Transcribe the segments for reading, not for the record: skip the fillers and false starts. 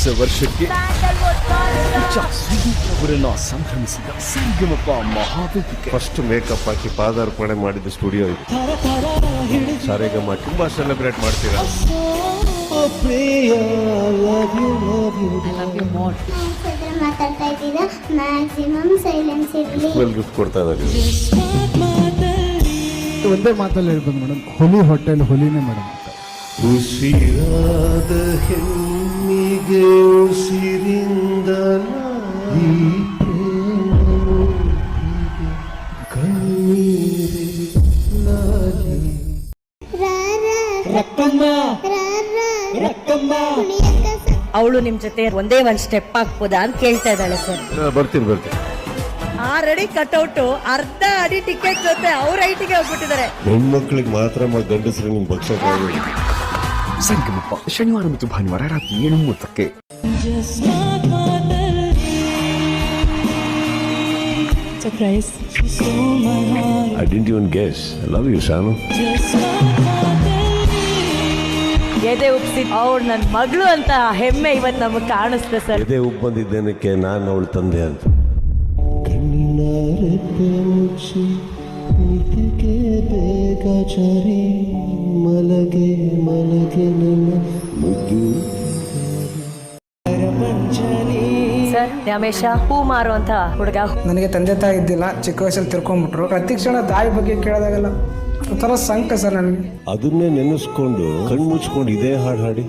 ಹೊಸ ವರ್ಷಕ್ಕೆ ಅವರನ್ನ ಸಂಭ್ರಮಿಸಿದ ಸಂಗಮಪ ಮಹಾವೇದಿಕೆ. ಫಸ್ಟ್ ಮೇಕಪ್ ಹಾಕಿ ಪಾದಾರ್ಪಣೆ ಮಾಡಿದ ಸ್ಟುಡಿಯೋ ಇದು. ಸಾರೇಗಮ್ಮ ತುಂಬಾ ಸೆಲೆಬ್ರೇಟ್ ಮಾಡ್ತೀರಾ. ಮಾತಾಡ್ತಾ ಇದ್ದೀರಾ, ಮ್ಯಾಕ್ಸಿಮಮ್ ಸೈಲೆನ್ಸ್ ಇರಲಿ. ಗಿಫ್ಟ್ ಕೊಡ್ತಾ ಇದ್ದಾರೆ. ಒಂದೇ ಮಾತಲ್ಲಿ ಹೇಳ್ಬೋದು ಮೇಡಮ್, ಹುಲಿ ಹೋಟೆಲ್ ಹುಲಿನೇ ಮೇಡಮ್. ಉಸಿರಾದ ಹೆಣ್ಣಿಗೆ ಉಸಿರಿಂದ ಅವಳು ನಿಮ್ ಜೊತೆ ಒಂದೇ ಒಂದ್ ಸ್ಟೆಪ್ ಹಾಕ್ಬೋದಾ ಅಂತ ಕೇಳ್ತಾ ಇದ್ದಾಳೆ ಸರ್. ಬರ್ತೀನಿ. ಆಲ್ರೆಡಿ ಕಟ್ಔಟ್ ಅರ್ಧ ಅಡಿ ಟಿಕೆಟ್ ಜೊತೆ ಅವ್ರ ಐಟಿಗೆ ಹೋಗ್ಬಿಟ್ಟಿದ್ದಾರೆ. ಹೆಣ್ಮಕ್ಳಿಗೆ ಮಾತ್ರ ಗಂಡಸರು ನಿಮ್ ಭಕ್ಷ ಸಂಗಮಪ್ಪ ಶನಿವಾರ ಮತ್ತು ಭಾನುವಾರ ರಾತ್ರಿ 7:30ಕ್ಕೆ. Surprise. I didn't even guess. I love you, Sanu. ಎದೆ ಉಪ್ಸಿ ಅವ್ರು ನನ್ ಮಗಳು ಅಂತ ಹೆಮ್ಮೆ ಇವತ್ ನಮಗ್ ಕಾಣಿಸ್ತೆ ಸರ್. ಎದೆ ಉಪ್ಪು ಬಂದಿದ್ದೇನಕ್ಕೆ ನಾನು ಅವಳು ತಂದೆ ಅಂತ. ಸರ್ ರಮೇಶ ಹೂ ಮಾರು ಅಂತ ಹುಡುಗ. ನನಗೆ ತಂದೆ ತಾಯಿ ಇದ್ದಿಲ್ಲ, ಚಿಕ್ಕ ವಯಸ್ಸಲ್ಲಿ ತಿರ್ಕೊಂಡ್ಬಿಟ್ರು. ಪ್ರತಿ ಕ್ಷಣ ತಾಯಿ ಬಗ್ಗೆ ಕೇಳಿದಾಗೆಲ್ಲ ಒಂಥರ ಸಂಕಟ ಸರ್ ನನಗೆ. ಅದನ್ನೇ ನೆನೆಸ್ಕೊಂಡು ಕಣ್ಣು ಮುಚ್ಕೊಂಡು ಇದೇ ಹಾಡು ಹಾಡಿ.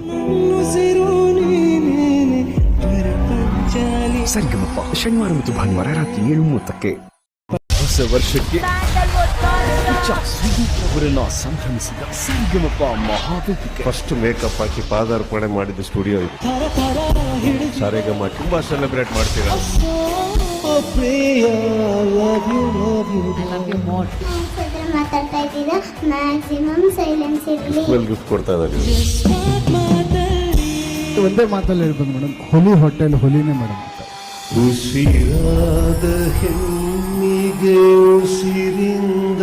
ಸಂಗಮಪ್ಪ ಶನಿವಾರ ಮತ್ತು ಭಾನುವಾರ ರಾತ್ರಿ 7:30ಕ್ಕೆ. ಹೊಸ ವರ್ಷಕ್ಕೆ ಅವರನ್ನ ಸಂಭ್ರಮಿಸಿದ ಸಂಗಮಪ ಮಹಾವೇದಿಕೆ. ಫಸ್ಟ್ ಮೇಕಪ್ ಹಾಕಿ ಪಾದಾರ್ಪಣೆ ಮಾಡಿದ ಸ್ಟುಡಿಯೋ ಇದು. ಸಾರೇಗಮ್ಮ ತುಂಬಾ ಸೆಲೆಬ್ರೇಟ್ ಮಾಡ್ತೀರಾ. ಮಾತಾಡ್ತಾ ಇದ್ದೀರಾ, ಮ್ಯಾಕ್ಸಿಮಮ್ ಸೈಲೆನ್ಸ್ ಇರಲಿ. ಗಿಫ್ಟ್ ಕೊಡ್ತಾ ಇದ್ದಾರೆ. ಒಂದೇ ಮಾತಲ್ಲಿ ಹೇಳ್ಬೋದು ಮೇಡಮ್, ಹುಲಿ ಹೋಟೆಲ್ ಹುಲಿನೇ ಮೇಡಮ್. ಉಸಿರಾದ ಹೆಣ್ಣಿಗೆ ಉಸಿರಿಂದ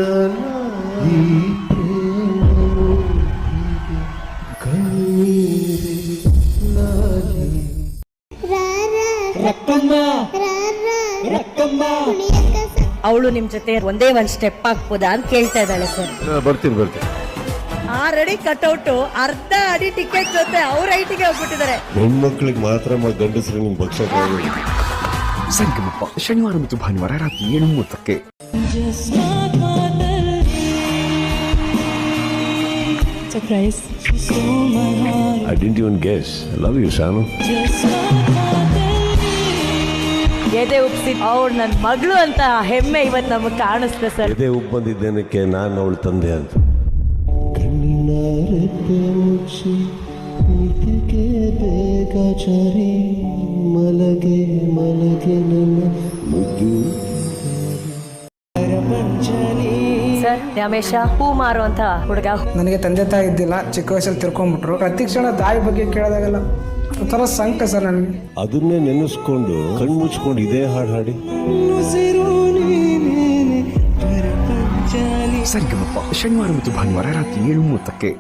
ಅವಳು ನಿಮ್ ಜೊತೆ ಒಂದೇ ಒಂದ್ ಸ್ಟೆಪ್ ಹಾಕ್ಬೋದಾ ಅಂತ ಕೇಳ್ತಾ ಇದ್ದಾಳೆ ಸರ್. ಬರ್ತೀನಿ. ಆಲ್ರೆಡಿ ಕಟ್ಔಟ್ ಅರ್ಧ ಅಡಿ ಟಿಕೆಟ್ ಜೊತೆ ಅವ್ರ ಐಟಿಗೆ ಹೋಗ್ಬಿಟ್ಟಿದ್ದಾರೆ. ಹೆಣ್ಮಕ್ಳಿಗೆ ಮಾತ್ರ ಗಂಡಸರು ನಿಮ್ ಭಕ್ಷ ಸಂಗಮಪ್ಪ ಶನಿವಾರ ಮತ್ತು ಭಾನುವಾರ ರಾತ್ರಿ 7:30ಕ್ಕೆ. Surprise. I didn't even guess. I love you, Sanu. ಎದೆ ಉಪ್ಸಿ ಅವ್ರು ನನ್ ಮಗಳು ಅಂತ ಹೆಮ್ಮೆ ಇವತ್ ನಮಗ್ ಕಾಣಿಸ್ತೆ ಸರ್. ಎದೆ ಉಪ್ಪು ಬಂದಿದ್ದೇನಕ್ಕೆ ನಾನು ಅವಳು ತಂದೆ ಅಂತ. ಸರ್ ರಮೇಶ ಹೂ ಮಾರು ಅಂತ ಹುಡುಗ. ನನಗೆ ತಂದೆ ತಾಯಿ ಇದ್ದಿಲ್ಲ, ಚಿಕ್ಕ ವಯಸ್ಸಲ್ಲಿ ತಿರ್ಕೊಂಡ್ಬಿಟ್ರು. ಪ್ರತಿ ಕ್ಷಣ ತಾಯಿ ಬಗ್ಗೆ ಕೇಳಿದಾಗೆಲ್ಲ ಒಂಥರ ಸಂಕಟ ಸರ್ ನನಗೆ. ಅದನ್ನೇ ನೆನೆಸ್ಕೊಂಡು ಕಣ್ಣು ಮುಚ್ಕೊಂಡು ಇದೇ ಹಾಡು ಹಾಡಿ. ಸಂಗಮಪ್ಪ ಶನಿವಾರ ಮತ್ತು ಭಾನುವಾರ ರಾತ್ರಿ 7:30ಕ್ಕೆ.